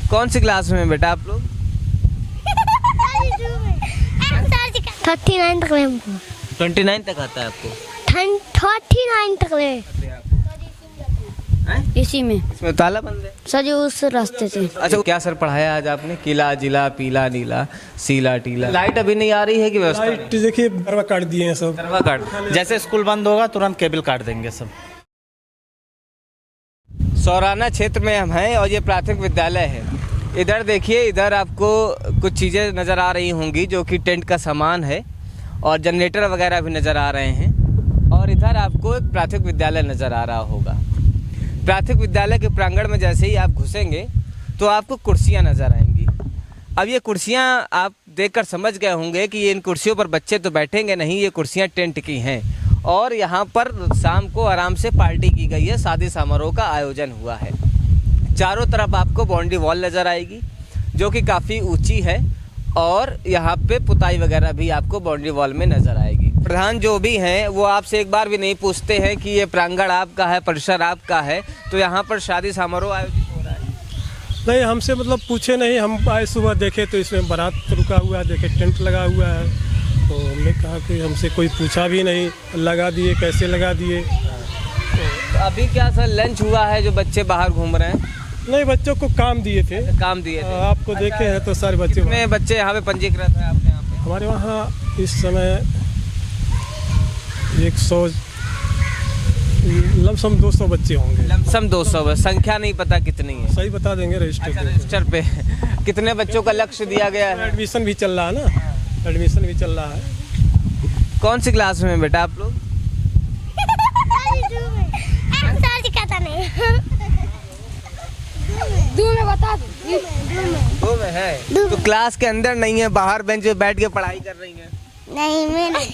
कौन सी क्लास में बेटा आप लोग? 39 तक ले हमको। 29 तक आता है आपको? 39 तक ले इसी में। इसमें ताला बंद है सर जी उस रास्ते से। अच्छा, क्या सर पढ़ाया आज आपने? किला, जिला, पीला, नीला, सीला, टीला। लाइट अभी नहीं आ रही है कि व्यवस्था? लाइट देखिए करवा काट दिए हैं सब। करवा काट। जैसे स्कूल बंद होगा तुरंत केबल काट देंगे सब। सौराना क्षेत्र में हम हैं और ये प्राथमिक विद्यालय है। इधर देखिए, इधर आपको कुछ चीज़ें नज़र आ रही होंगी जो कि टेंट का सामान है और जनरेटर वगैरह भी नज़र आ रहे हैं। और इधर आपको एक प्राथमिक विद्यालय नज़र आ रहा होगा। प्राथमिक विद्यालय के प्रांगण में जैसे ही आप घुसेंगे तो आपको कुर्सियां नज़र आएंगी। अब ये कुर्सियां आप देखकर समझ गए होंगे कि इन कुर्सियों पर बच्चे तो बैठेंगे नहीं, ये कुर्सियां टेंट की हैं और यहाँ पर शाम को आराम से पार्टी की गई है, शादी समारोह का आयोजन हुआ है। चारों तरफ आपको बाउंड्री वॉल नज़र आएगी जो कि काफ़ी ऊंची है और यहाँ पे पुताई वगैरह भी आपको बाउंड्री वॉल में नज़र आएगी। प्रधान जो भी हैं वो आपसे एक बार भी नहीं पूछते हैं कि ये प्रांगण आपका है, परिसर आपका है, तो यहाँ पर शादी समारोह आयोजित हो रहा है? नहीं, हमसे मतलब पूछे नहीं। हम आए सुबह देखे तो इसमें बारात रुका हुआ है, देखे टेंट लगा हुआ है, तो हमने कहा कि हमसे कोई पूछा भी नहीं, लगा दिए, कैसे लगा दिए। तो अभी क्या सर लंच हुआ है जो बच्चे बाहर घूम रहे हैं? नहीं, बच्चों को काम दिए थे। काम दिए थे? आपको देखे हैं तो सारे बच्चे। कितने बच्चे यहाँ पे पंजीकृत हैं आपके यहाँ पे? हमारे वहाँ इस समय 100 लमसम 200 बच्चे होंगे। लमसम 200 बस, संख्या नहीं पता कितनी है? सही बता देंगे रजिस्टर पे। रजिस्टर पे कितने बच्चों का लक्ष्य दिया गया है? एडमिशन भी चल रहा है ना, एडमिशन भी चल रहा है। कौन सी क्लास में बेटा आप लोग? दो में है। तो क्लास के अंदर नहीं है, बाहर बेंच पे बैठ के पढ़ाई कर रही हैं? नहीं, मैं नहीं।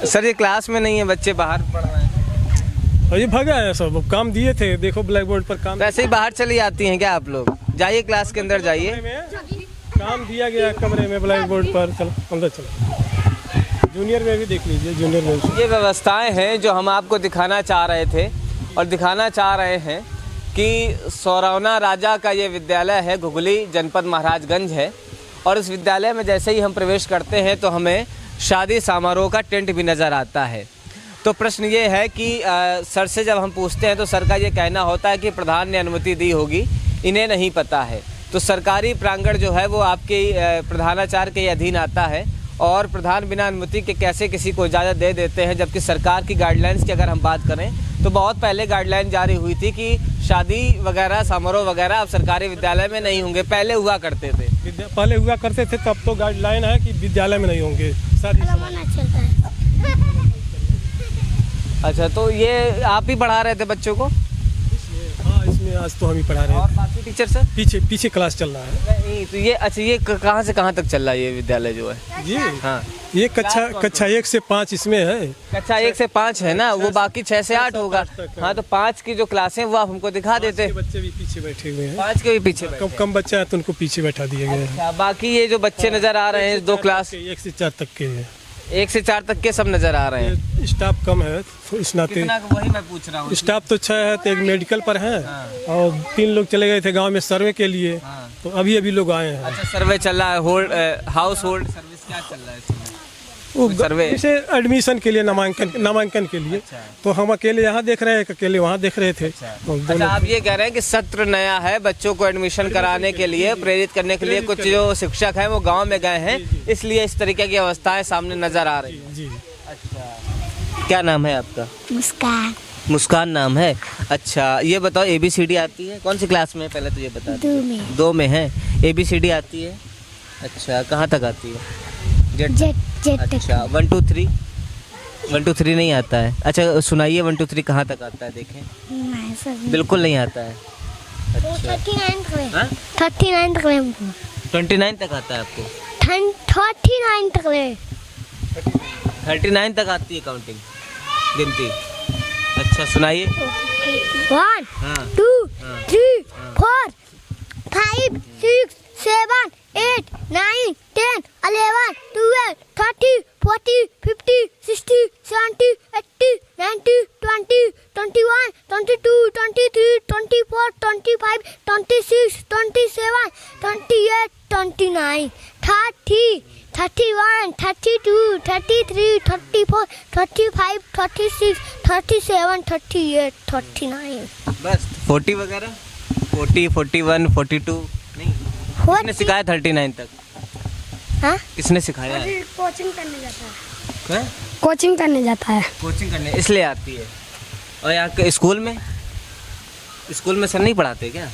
सर ये क्लास में नहीं है, बच्चे बाहर पढ़ रहे हैं। और ये भगा है सब, काम दिए थे, देखो ब्लैक बोर्ड पर काम। वैसे ही बाहर चली जाती हैं क्या आप लोग? जाइए क्लास के अंदर जाइए। काम दिया गया कमरे में ब्लैक बोर्ड पर। चलो अंदर चलो, जूनियर में भी देख लीजिए। जूनियर में ये व्यवस्थाएं हैं जो हम आपको दिखाना चाह रहे थे और दिखाना चाह रहे हैं कि सौराना राजा का ये विद्यालय है, घुघुली जनपद महाराजगंज है। और इस विद्यालय में जैसे ही हम प्रवेश करते हैं तो हमें शादी समारोह का टेंट भी नज़र आता है। तो प्रश्न ये है कि सर से जब हम पूछते हैं तो सर का ये कहना होता है कि प्रधान ने अनुमति दी होगी, इन्हें नहीं पता है। तो सरकारी प्रांगण जो है वो आपके प्रधानाचार्य के अधीन आता है और प्रधान बिना अनुमति के कैसे किसी को इजाज़त दे देते हैं, जबकि सरकार की गाइडलाइंस की अगर हम बात करें तो बहुत पहले गाइडलाइन जारी हुई थी कि शादी वगैरह समारोह वगैरह अब सरकारी विद्यालय में नहीं होंगे। पहले हुआ करते थे, पहले हुआ करते थे, तब तो गाइडलाइन है कि विद्यालय में नहीं होंगे शादी। अच्छा, तो ये आप ही पढ़ा रहे थे बच्चों को? हाँ, इसमें आज तो हम ही पढ़ा रहे हैं। और बाकी टीचर सर? पीछे क्लास चल रहा है। नहीं, तो ये अच्छा, ये कहाँ से कहाँ तक चल रहा है ये विद्यालय जो है? जी हाँ, ये कक्षा 1 से 5 इसमें है। कक्षा 1 से 5 है ना, वो बाकी 6 से 8 होगा। हाँ, तो 5 की जो क्लासें वो आप हमको दिखा देते। बच्चे भी पीछे बैठे हुए हैं। 5 के भी पीछे कम बच्चे हैं तो उनको पीछे बैठा दिए गए हैं। बाकी ये जो बच्चे नजर आ रहे हैं 2 क्लास 1 से 4 तक के हैं। 1 से 4 तक के सब नजर आ रहे हैं। स्टाफ कम है तो इस नाते। कितना, वही मैं पूछ रहा हूँ। स्टाफ तो 6 है, तो एक मेडिकल पर है और 3 लोग चले गए थे गांव में सर्वे के लिए, तो अभी लोग आए हैं। अच्छा, सर्वे चल रहा है, हाउस होल्ड सर्विस क्या चल रहा है इसमें? वो सर्वे जैसे एडमिशन के लिए, नामांकन के लिए। अच्छा। तो हम अकेले यहाँ देख रहे हैं, अकेले वहाँ देख रहे थे। अच्छा, आप ये कह रहे हैं कि सत्र नया है, बच्चों को एडमिशन कराने के लिए, प्रेरित करने के लिए कुछ जो शिक्षक हैं वो गांव में गए हैं, इसलिए इस तरीके की अवस्थाएं सामने नजर आ रही हैं। जी। अच्छा, क्या नाम है आपका? मुस्कान। मुस्कान नाम है। अच्छा, ये बताओ ABCD आती है? कौन सी क्लास में, पहले तो ये बता। 2 में है। ABCD आती है? अच्छा, कहाँ तक आती है? जेट अच्छा, 1 2 3 1 2 3 नहीं आता है? अच्छा, सुनाइए 1 2 3 कहाँ तक आता है, देखें। बिल्कुल नहीं आता है। अच्छा, 39 तक ले। हाँ? 39 तक ले हमको। 29 तक आता है आपको? 39 तक ले। 39 तक आती है काउंटिंग, गिनती। अच्छा, सुनाइए। 1 हाँ। 2 हाँ। 3 4 5 6 7 8 9 10 11 12 13 14 15 16 17 18 19 20 21 22 23 24 25 25, 26, 27, 28, 29, 30, 31, 32, 33, 34, 35, 36, 37, 38, 39. बस 40 वगैरह 40, 41, 42 नहीं। किसने सिखाया 39 तक? हाँ? किसने सिखाया है? कोचिंग करने जाता है। हैं? कोचिंग करने जाता है। कोचिंग करने इसलिए आती है। और यहाँ के स्कूल में सर नहीं पढ़ाते क्या?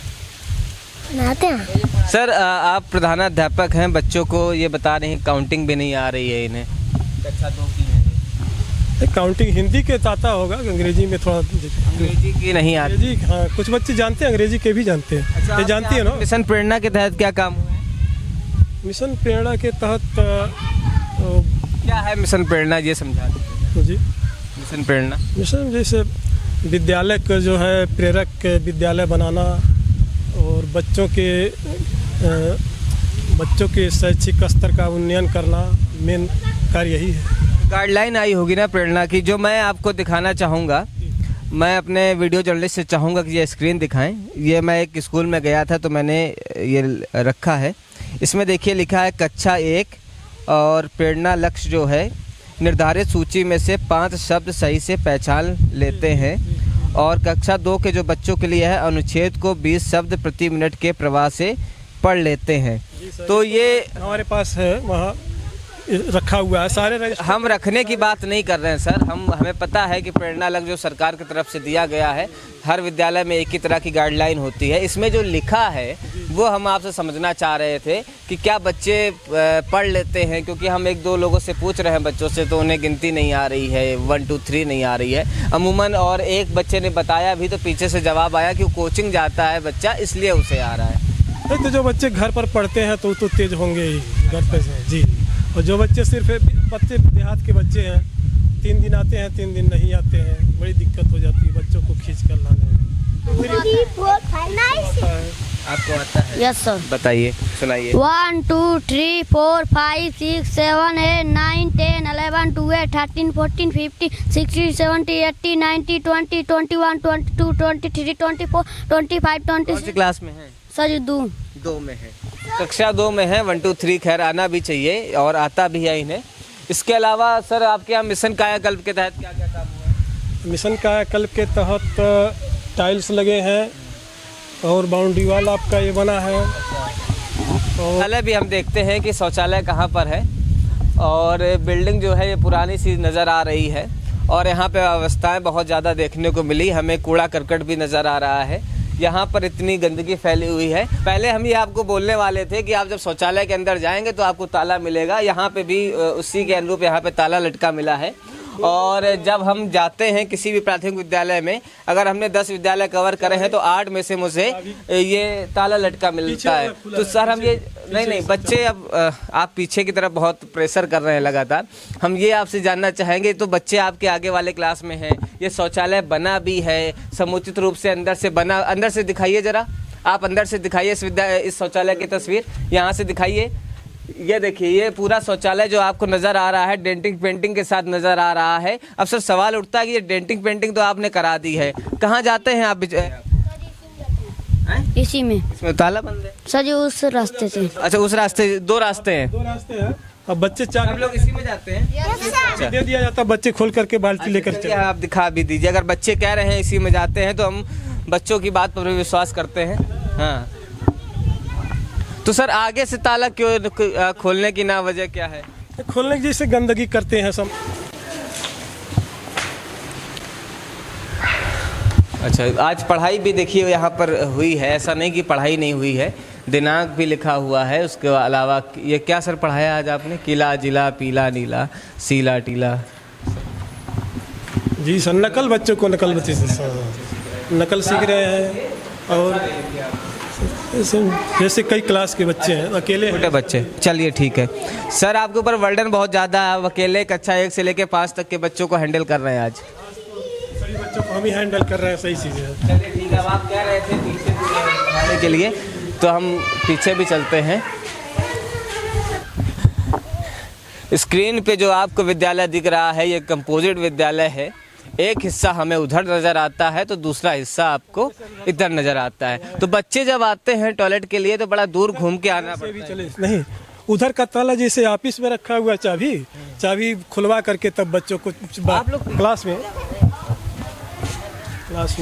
पढ़ाते हैं। सर आप प्रधानाध्यापक हैं, बच्चों को ये बता रहे हैं काउंटिंग भी नहीं आ रही है इन्हें। कक्षा 2 की है। काउंटिंग हिंदी के आता होगा, अंग्रेजी में थोड़ा अंग्रेजी की नहीं आती। अंग्रेजी, हाँ कुछ बच्चे जानते हैं, अंग्रेजी के भी जानते हैं। अच्छा, ये जानती है ना। मिशन प्रेरणा के तहत क्या काम हुआ है? मिशन प्रेरणा के तहत क्या है मिशन प्रेरणा, ये समझा दीजिए। जी मिशन प्रेरणा मिशन जैसे विद्यालय का जो है प्रेरक विद्यालय बनाना और बच्चों के शैक्षिक स्तर का उन्नयन करना, मेन कार्य यही है। गाइडलाइन आई होगी ना प्रेरणा की, जो मैं आपको दिखाना चाहूँगा। मैं अपने वीडियो जर्नलिस्ट से चाहूँगा कि ये स्क्रीन दिखाएं। ये मैं एक स्कूल में गया था तो मैंने ये रखा है। इसमें देखिए लिखा है कक्षा 1 और प्रेरणा लक्ष्य जो है निर्धारित सूची में से 5 शब्द सही से पहचान लेते हैं और कक्षा 2 के जो बच्चों के लिए है अनुच्छेद को 20 शब्द प्रति मिनट के प्रवाह से पढ़ लेते हैं। तो ये हमारे पास है, वहाँ रखा हुआ है सारे। हम रखने की बात नहीं कर रहे हैं सर, हमें पता है कि प्रेरणा लक्ष्य जो सरकार की तरफ से दिया गया है, हर विद्यालय में एक ही तरह की गाइडलाइन होती है। इसमें जो लिखा है वो हम आपसे समझना चाह रहे थे कि क्या बच्चे पढ़ लेते हैं, क्योंकि हम 1-2 लोगों से पूछ रहे हैं बच्चों से तो उन्हें गिनती नहीं आ रही है, 1 2 3 नहीं आ रही है अमूमन। और एक बच्चे ने बताया भी तो पीछे से जवाब आया कि वो कोचिंग जाता है बच्चा, इसलिए उसे आ रहा है। तो जो बच्चे घर पर पढ़ते हैं तो तेज होंगे ही घर पे जी। और जो बच्चे सिर्फ बच्चे देहात के बच्चे हैं, 3 दिन आते हैं 3 दिन नहीं आते हैं, बड़ी दिक्कत हो जाती है बच्चों को खींच कर लाने में। आपको आता है? Yes sir. बताइए, सुनाइए। 1 2 3 4 5 6 7 8 9 10 11 12 13 14 15 16 17 18 19 20 21 22 23 24 25 कौन सी 26। क्लास में है? सर 2 में है, कक्षा 2 में है। 1 2 3 खैर आना भी चाहिए और आता भी है इन्हें। इसके अलावा सर आपके यहाँ मिशन कायाकल्प के तहत क्या क्या काम हुआ है? मिशन कायाकल्प के तहत टाइल्स लगे हैं और बाउंड्री वाल आपका ये बना है। और शौचालय भी हम देखते हैं कि शौचालय कहाँ पर है, और बिल्डिंग जो है ये पुरानी सी नज़र आ रही है और यहाँ पे व्यवस्थाएं बहुत ज़्यादा देखने को मिली। हमें कूड़ा करकट भी नज़र आ रहा है। यहाँ पर इतनी गंदगी फैली हुई है। पहले हम ये आपको बोलने वाले थे कि आप जब शौचालय के अंदर जाएंगे तो आपको ताला मिलेगा। यहाँ पे भी उसी के अनुरूप यहाँ पे ताला लटका मिला है। और जब हम जाते हैं किसी भी प्राथमिक विद्यालय में, अगर हमने 10 विद्यालय कवर करे हैं तो 8 में से मुझे ये ताला लटका मिलता है। तो सर हम ये नहीं बच्चे, अब आप पीछे की तरफ बहुत प्रेशर कर रहे हैं लगातार। हम ये आपसे जानना चाहेंगे, तो बच्चे आपके आगे वाले क्लास में हैं, ये शौचालय बना भी है समुचित रूप से, अंदर से बना, अंदर से दिखाइए ज़रा, आप अंदर से दिखाइए इस शौचालय की तस्वीर, यहाँ से दिखाइए। ये देखिए ये पूरा शौचालय जो आपको नज़र आ रहा है डेंटिंग पेंटिंग के साथ नज़र आ रहा है। अब सर सवाल उठता है कि ये डेंटिंग पेंटिंग तो आपने करा दी है, कहाँ जाते हैं आप? इसी में। इसमें ताला बंद है सर जी उस रास्ते से। अच्छा उस रास्ते, 2 रास्ते हैं। 2 रास्ते हैं। अब बच्चे 4 लोग इसी में जाते हैं। दे दिया जाता, बच्चे खोल करके बाल्टी लेकर चले। आप दिखा भी दीजिए, अगर बच्चे कह रहे हैं इसी में जाते हैं तो हम बच्चों की बात पर भी विश्वास करते हैं। हाँ तो सर आगे से ताला क्यों खोलने की ना वजह क्या है? खोलने की जैसे गंदगी करते हैं सब। अच्छा आज पढ़ाई भी देखिए यहाँ पर हुई है, ऐसा नहीं कि पढ़ाई नहीं हुई है, दिनांक भी लिखा हुआ है। उसके अलावा ये क्या सर पढ़ाया आज आपने? किला जिला पीला नीला सीला टीला। जी सर, नकल बच्चों को नकल सीख रहे हैं। और जैसे कई क्लास के बच्चे हैं, अकेले छोटे बच्चे। चलिए ठीक है सर, आपके ऊपर वर्डन बहुत ज़्यादा है, अकेले कक्षा 1 से लेकर 5 तक के बच्चों को हैंडल कर रहे हैं आज। सभी बच्चों को हम ही हैंडल कर रहे हैं, सही चीज़ है। चलिए ठीक है, अब आप कह रहे थे पीछे दिखाने के लिए, तो हम पीछे भी चलते हैं। स्क्रीन पे जो आपको विद्यालय दिख रहा है ये कंपोजिट विद्यालय है। एक हिस्सा हमें उधर नज़र आता है तो दूसरा हिस्सा आपको इधर नज़र आता है। तो बच्चे जब आते हैं टॉयलेट के लिए तो बड़ा दूर घूम के आना से भी पड़ता है। चले नहीं, उधर का ताला जैसे ऑफिस में रखा हुआ चाबी खुलवा करके तब बच्चों को आप लोग क्लास में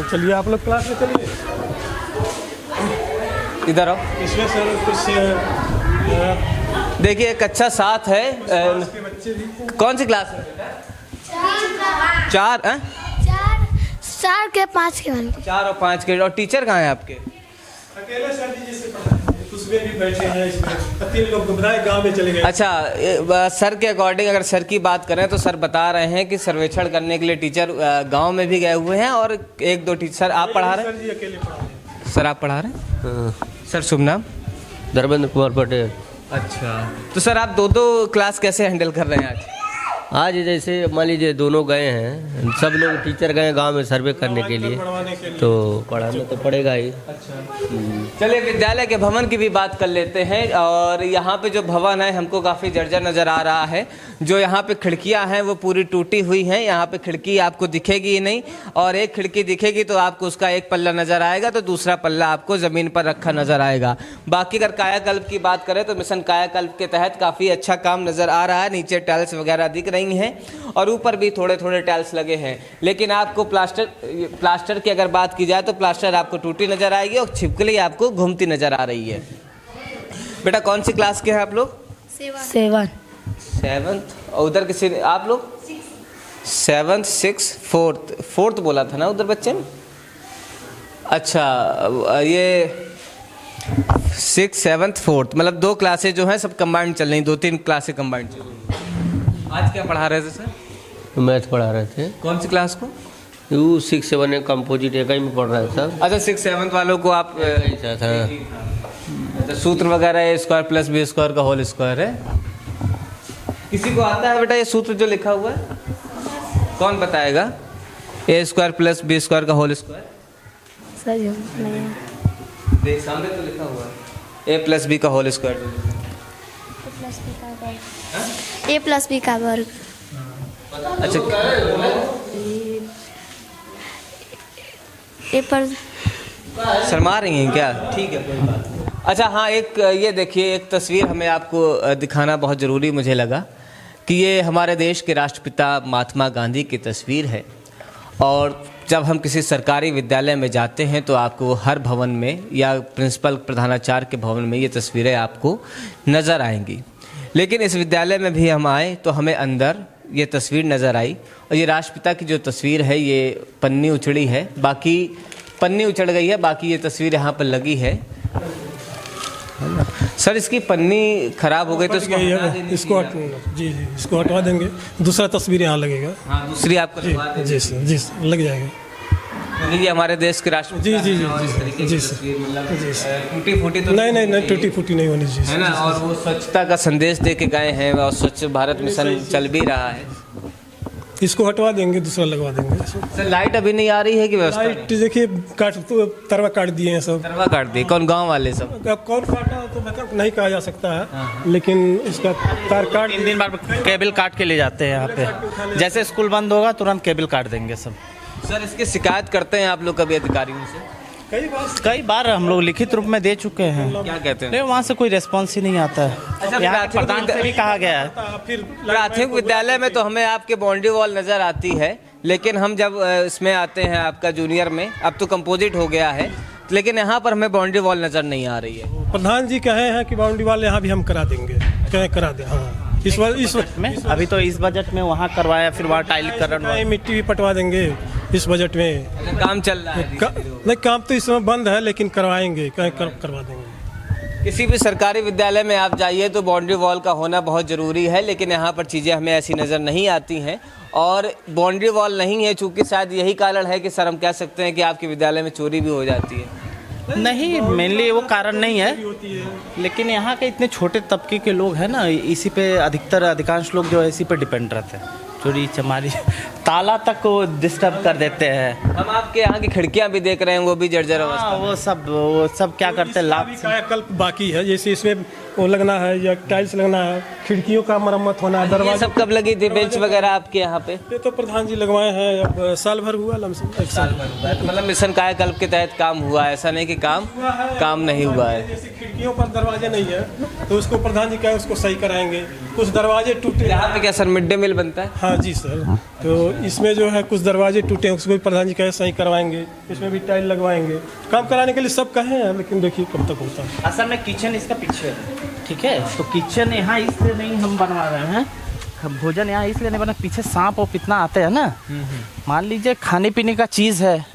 चलिए, आप लोग क्लास में चलिए, इधर आओ। इसमें सर कुछ देखिए एक अच्छा साथ है। के बच्चे भी कौन सी क्लास में? 4 4 के 5 के वाले 4 और 5 के। और टीचर कहाँ हैं आपके? अकेले सर जी जैसे पढ़ाते हैं, उसमें भी बैठे हैं, इसमें 3 लोग घबराए गाँव में चले गए। अच्छा, सर के अकॉर्डिंग अगर सर की बात करें तो सर बता रहे हैं कि सर्वेक्षण करने के लिए टीचर गांव में भी गए हुए हैं और 1-2 टीचर। आप पढ़ा रहे सर जी अकेले पढ़ा रहे हैं। हैं? सर आप पढ़ा रहे हैं? सर शुभ नाम? धर्मेंद्र कुमार पटेल। अच्छा, तो सर आप 2-2 क्लास कैसे हैंडल कर रहे हैं आज? आज जैसे मान लीजिए दोनों गए हैं, सब लोग टीचर गए गांव में सर्वे करने के लिए, पढ़वाने के लिए तो पढ़ाना तो पड़ेगा ही। चलिए विद्यालय के भवन की भी बात कर लेते हैं। और यहाँ पे जो भवन है हमको काफ़ी जर्जर नज़र आ रहा है। जो यहाँ पे खिड़कियाँ हैं वो पूरी टूटी हुई हैं। यहाँ पे खिड़की आपको दिखेगी ही नहीं, और एक खिड़की दिखेगी तो आपको उसका एक पल्ला नज़र आएगा तो दूसरा पल्ला आपको ज़मीन पर रखा नज़र आएगा। बाकी अगर कायाकल्प की बात करें तो मिशन कायाकल्प के तहत काफ़ी अच्छा काम नज़र आ रहा है। नीचे टाइल्स वगैरह दिख रही हैं और ऊपर भी थोड़े थोड़े टाइल्स लगे हैं। लेकिन आपको प्लास्टर की अगर बात की जाए तो प्लास्टर आपको टूटी नज़र आएगी और छिपकली आपको घूमती नज़र आ रही है। बेटा कौन सी क्लास के हैं आप लोग? 7th। और उधर किसी आप लोग 7th 6th 4th बोला था ना उधर बच्चे ने? अच्छा, ये 6th 7th 4th मतलब 2 क्लासेज जो हैं सब कंबाइंड चल रही, 2-3 क्लासें कंबाइंड चल रही। आज क्या पढ़ा रहे थे सर? मैथ पढ़ा रहे थे। कौन सी क्लास को? वो 6 7 एक कंपोजिट एक ही में पढ़ रहे थे सब। अच्छा, 6th 7th वालों को आप ऐसा था। तो सूत्र वगैरह है A² + B² का होल स्क्वायर है। किसी को आता है बेटा ये सूत्र जो लिखा हुआ है? कौन बताएगा? A² + B² का होल स्क्वायर। देख सामने तो लिखा हुआ है A + B का होल स्क्वायर। A + B का वर्ग। अच्छा, A पर शर्मा रही हैं क्या? ठीक है कोई बात नहीं। अच्छा हाँ, एक ये देखिए एक तस्वीर हमें आपको दिखाना बहुत ज़रूरी मुझे लगा कि ये हमारे देश के राष्ट्रपिता महात्मा गांधी की तस्वीर है। और जब हम किसी सरकारी विद्यालय में जाते हैं तो आपको हर भवन में या प्रिंसिपल प्रधानाचार्य के भवन में ये तस्वीरें आपको नज़र आएंगी। लेकिन इस विद्यालय में भी हम आए तो हमें अंदर ये तस्वीर नज़र आई, और ये राष्ट्रपिता की जो तस्वीर है ये पन्नी उछड़ी है, बाकी पन्नी उछड़ गई है, बाकी ये तस्वीर यहाँ पर लगी है ना। सर इसकी पन्नी खराब हो गई तो इसको इसको हटवा देंगे, दूसरा तस्वीर यहाँ लगेगा। हाँ, दूसरी आपको लगवा देंगे। जी सर, जी सर, लग जाएगा। ये हमारे देश के राष्ट्रपिता जी टूटी फूटी तो नहीं टूटी फूटी नहीं होनी चाहिए है ना। और वो स्वच्छता का संदेश दे के गए हैं और स्वच्छ भारत मिशन चल भी रहा है। इसको हटवा देंगे, दूसरा लगवा देंगे। सर लाइट अभी नहीं आ रही है कि व्यवस्था? लाइट देखिए तरवा काट दिए हैं सब। तरवा काट दिए? कौन गांव वाले सब? अब कौन काटा तो मतलब नहीं कहा जा सकता है, लेकिन इसका तार काट 3 दिन बाद केबल काट के ले जाते हैं यहाँ पे। जैसे स्कूल बंद होगा तुरंत केबल काट देंगे सब। सर इसकी शिकायत करते हैं आप लोग कभी अधिकारियों से? कई बार हम लोग लिखित रूप में दे चुके हैं। क्या कहते हैं? वहाँ से कोई रिस्पॉन्स ही नहीं आता है। अच्छा, यहाँ के प्रधान से भी कहा गया है। फिर प्राथमिक विद्यालय में तो हमें आपके बाउंड्री वॉल नज़र आती है, लेकिन हम जब इसमें आते हैं आपका जूनियर में, अब तो कंपोजिट हो गया है, लेकिन यहाँ पर हमें बाउंड्री वॉल नज़र नहीं आ रही है। प्रधान जी कहे हैं कि बाउंड्री वॉल यहाँ भी हम करा देंगे, कहें करा दें। हाँ, इस बजट में अभी तो इस बजट में वहाँ करवाया, फिर वहाँ टाइल करवाया, मिट्टी भी पटवा देंगे इस बजट में। काम चल रहा है? नहीं, काम तो इस समय बंद है, लेकिन करवाएंगे, कहें करवा देंगे। किसी भी सरकारी विद्यालय में आप जाइए तो बाउंड्री वॉल का होना बहुत ज़रूरी है, लेकिन यहाँ पर चीज़ें हमें ऐसी नज़र नहीं आती हैं। और बाउंड्री वॉल नहीं है चूँकि शायद यही कारण है कि सर हम कह सकते हैं कि आपके विद्यालय में चोरी भी हो जाती है। नहीं, मेनली वो कारण नहीं है, लेकिन यहाँ के इतने छोटे तबके के लोग हैं ना, इसी पे अधिकांश लोग जो है इसी पे डिपेंड रहते हैं। चोरी चमारी ताला तक वो डिस्टर्ब कर देते हैं। हम आपके यहाँ की खिड़कियाँ भी देख रहे हैं, वो भी जर्जर अवस्था हाँ, वो सब क्या करते हैं, लाभ कायाकल्प बाकी है, जैसे इसमें वो लगना है या टाइल्स लगना है, खिड़कियों का मरम्मत होना है, ये दरवाजे सब कब लगी थी बेंच वगैरह आपके यहाँ पे? ये तो प्रधान जी लगवाए हैं, अब साल भर हुआ लमसम, एक साल भर। मतलब मिशन कायाकल्प के तहत काम हुआ है, ऐसा नहीं कि काम नहीं हुआ है। जैसे खिड़कियों पर दरवाजे नहीं है तो उसको प्रधान जी कहे उसको सही कराएंगे, कुछ दरवाजे टूटे। यहाँ पे क्या सर मिड डे मील बनता है? हाँ जी सर, तो इसमें जो है कुछ दरवाजे टूटे हैं, उसको भी प्रधान जी कहे सही करवाएंगे, इसमें भी टाइल लगवाएंगे। काम कराने के लिए सब कहे हैं, लेकिन देखिए कब तक होता है। असल में किचन इसका पीछे है, ठीक है, तो किचन यहाँ इसलिए नहीं हम बनवा रहे हैं, भोजन यहाँ इसलिए नहीं बना, पीछे सांप और कितना आते हैं ना, मान लीजिए खाने पीने का चीज़ है,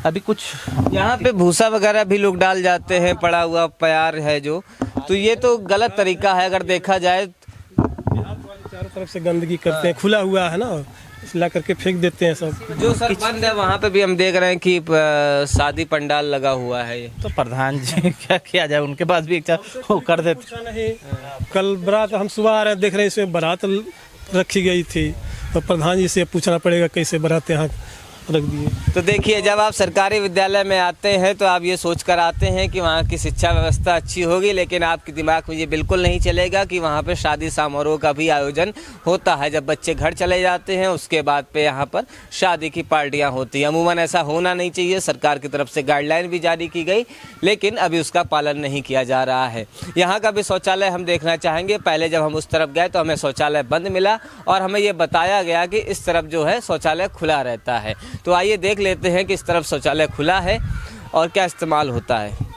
अभी कुछ यहाँ पे भूसा वगैरह भी लोग डाल जाते हैं, पड़ा हुआ प्यार है जो, तो ये तो गलत तरीका है अगर देखा जाए। चारों तरफ से गंदगी करते हैं, खुला हुआ है ना, ला करके फेंक देते हैं सब। जो सर बंद है वहाँ पे भी हम देख रहे हैं कि शादी पंडाल लगा हुआ है। ये तो प्रधान जी क्या किया जाए, उनके पास भी एक वो कर देते। पूछा नहीं, कल बारात हम सुबह आ रहे हैं, देख रहे हैं इसमें बारात रखी गई थी, तो प्रधान जी से पूछना पड़ेगा कैसे बारात यहाँ रख दिए। तो देखिए, जब आप सरकारी विद्यालय में आते हैं तो आप ये सोच कर आते हैं कि वहाँ की शिक्षा व्यवस्था अच्छी होगी, लेकिन आपके दिमाग में ये बिल्कुल नहीं चलेगा कि वहाँ पे शादी समारोह का भी आयोजन होता है। जब बच्चे घर चले जाते हैं उसके बाद पे यहाँ पर शादी की पार्टियाँ होती हैं। अमूमन ऐसा होना नहीं चाहिए, सरकार की तरफ से गाइडलाइन भी जारी की गई, लेकिन अभी उसका पालन नहीं किया जा रहा है। यहाँ का भी शौचालय हम देखना चाहेंगे। पहले जब हम उस तरफ गए तो हमें शौचालय बंद मिला और हमें ये बताया गया कि इस तरफ जो है शौचालय खुला रहता है। तो आइए देख लेते हैं कि इस तरफ शौचालय खुला है और क्या इस्तेमाल होता है।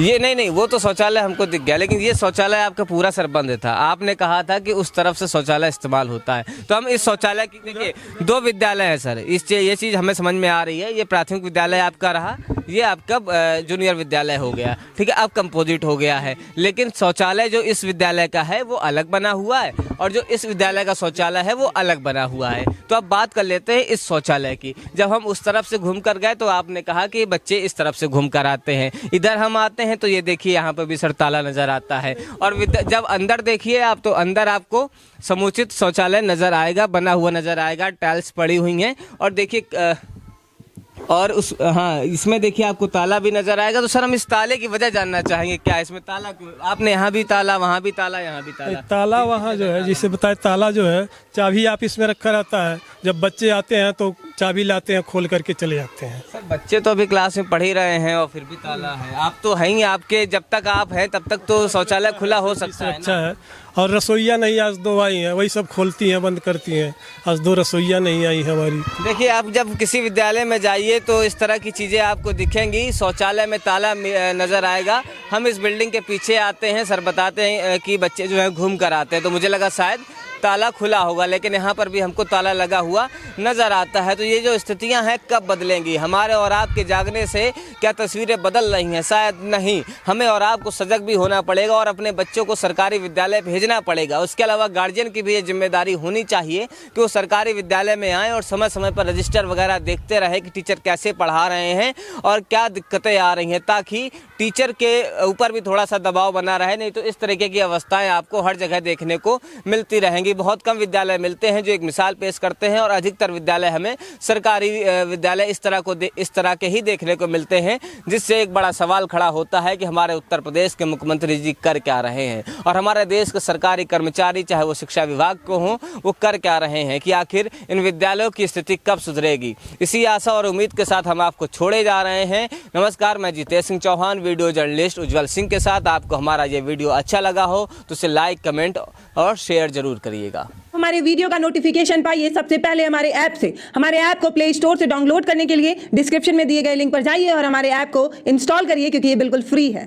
ये नहीं, वो तो शौचालय हमको दिख गया, लेकिन ये शौचालय आपका पूरा सर बंद था। आपने कहा था कि उस तरफ से शौचालय इस्तेमाल होता है। तो हम इस शौचालय की, देखिए 2 विद्यालय हैं सर, ये चीज़ हमें समझ में आ रही है। ये प्राथमिक विद्यालय आपका रहा, ये आपका जूनियर विद्यालय हो गया, ठीक है, अब कंपोजिट हो गया है। लेकिन शौचालय जो इस विद्यालय का है वो अलग बना हुआ है और जो इस विद्यालय का शौचालय है वो अलग बना हुआ है। तो अब बात कर लेते हैं इस शौचालय की। जब हम उस तरफ से घूम कर गए तो आपने कहा कि बच्चे इस तरफ से घूम कर आते हैं, इधर हम आते हैं तो ये देखिए यहाँ पर भी सर ताला नज़र आता है। और जब अंदर देखिए आप तो अंदर आपको समुचित शौचालय नज़र आएगा, बना हुआ नज़र आएगा, टाइल्स पड़ी हुई हैं और देखिए और उस हाँ इसमें देखिए आपको ताला भी नज़र आएगा। तो सर हम इस ताले की वजह जानना चाहेंगे, क्या इसमें ताला क्यों? आपने यहाँ भी ताला, वहाँ भी ताला, यहाँ भी ताला। ताला वहाँ जो है जिसे बताए, ताला जो है चाबी आप इसमें रखा रहता है, जब बच्चे आते हैं तो चाबी लाते हैं, खोल करके चले जाते हैं। सर बच्चे तो अभी क्लास में पढ़ ही रहे हैं और फिर भी ताला है। आप तो हैं ही, आपके जब तक आप हैं तब तक तो शौचालय खुला हो सकता है। अच्छा है। और रसोईया नहीं आज 2 आई हैं, वही सब खोलती हैं बंद करती हैं। आज 2 रसोईया नहीं आई हमारी। देखिए, आप जब किसी विद्यालय में जाइए तो इस तरह की चीज़ें आपको दिखेंगी। शौचालय में ताला नज़र आएगा। हम इस बिल्डिंग के पीछे आते हैं, सर बताते हैं कि बच्चे जो हैं घूम कर आते हैं, तो मुझे लगा शायद ताला खुला होगा, लेकिन यहाँ पर भी हमको ताला लगा हुआ नज़र आता है। तो ये जो स्थितियाँ हैं कब बदलेंगी? हमारे और आपके जागने से क्या तस्वीरें बदल रही हैं? शायद नहीं। हमें और आपको सजग भी होना पड़ेगा और अपने बच्चों को सरकारी विद्यालय भेजना पड़ेगा। उसके अलावा गार्जियन की भी ये जिम्मेदारी होनी चाहिए कि वो सरकारी विद्यालय में आएँ और समय समय पर रजिस्टर वगैरह देखते रहे कि टीचर कैसे पढ़ा रहे हैं और क्या दिक्कतें आ रही हैं, ताकि टीचर के ऊपर भी थोड़ा सा दबाव बना रहे। नहीं तो इस तरीके की अवस्थाएँ आपको हर जगह देखने को मिलती रहेंगी। बहुत कम विद्यालय मिलते हैं जो एक मिसाल पेश करते हैं और अधिकतर विद्यालय हमें सरकारी विद्यालय इस तरह के ही देखने को मिलते हैं, जिससे एक बड़ा सवाल खड़ा होता है कि हमारे उत्तर प्रदेश के मुख्यमंत्री जी कर क्या रहे हैं और हमारे देश के सरकारी कर्मचारी, चाहे वो शिक्षा विभाग को हों, वो कर क्या रहे हैं, कि आखिर इन विद्यालयों की स्थिति कब सुधरेगी। इसी आशा और उम्मीद के साथ हम आपको छोड़े जा रहे हैं। नमस्कार, मैं जितेश सिंह चौहान, वीडियो जर्नलिस्ट उज्जवल सिंह के साथ। आपको हमारा ये वीडियो अच्छा लगा हो तो इसे लाइक, कमेंट और शेयर जरूर करिएगा। हमारे वीडियो का नोटिफिकेशन पाइए सबसे पहले हमारे ऐप से। हमारे ऐप को प्ले स्टोर से डाउनलोड करने के लिए डिस्क्रिप्शन में दिए गए लिंक पर जाइए और हमारे ऐप को इंस्टॉल करिए, क्योंकि ये बिल्कुल फ्री है।